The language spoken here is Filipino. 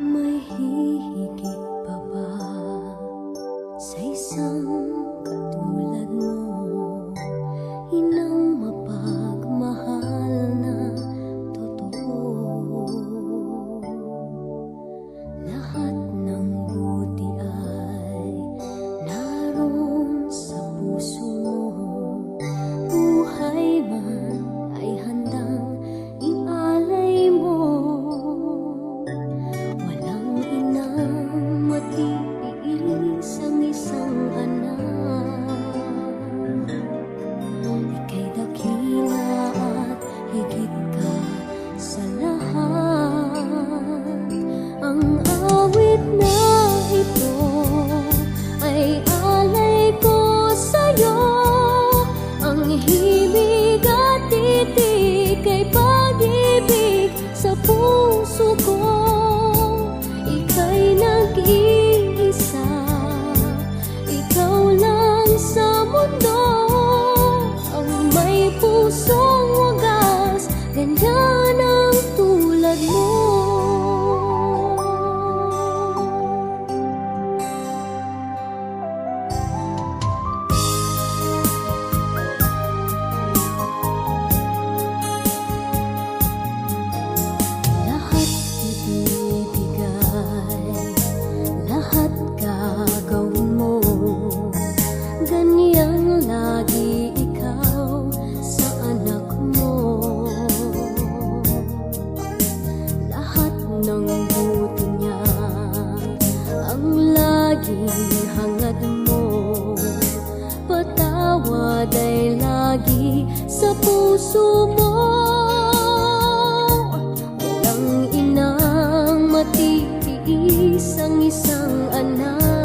May hihigit pa ba sa isang katulad mo? Inang mapagmahal na totoo. Lahat ng buti ay naroon sa puso mo. Buhay man ay handang ialay mo. Walang inang matiis ang isang anak. Ika'y dakila at higit ka sa lahat. Ang awit na ito ay alay ko sa'yo. Ang himig at titik ay pag-ibig sa puso ko. Ika'y nag-iisa, ikaw lang sa mundo. Ang may pusong wagas, ganyan ang tulad mo. Lahat ibibigay, lahat gagawin mo. Ganyang lagi ikaw sa anak mo. Lahat ng buti niya ang laging hangad mo. Patawad ay lagi sa puso mo. Walang inang matitiis ang isang anak.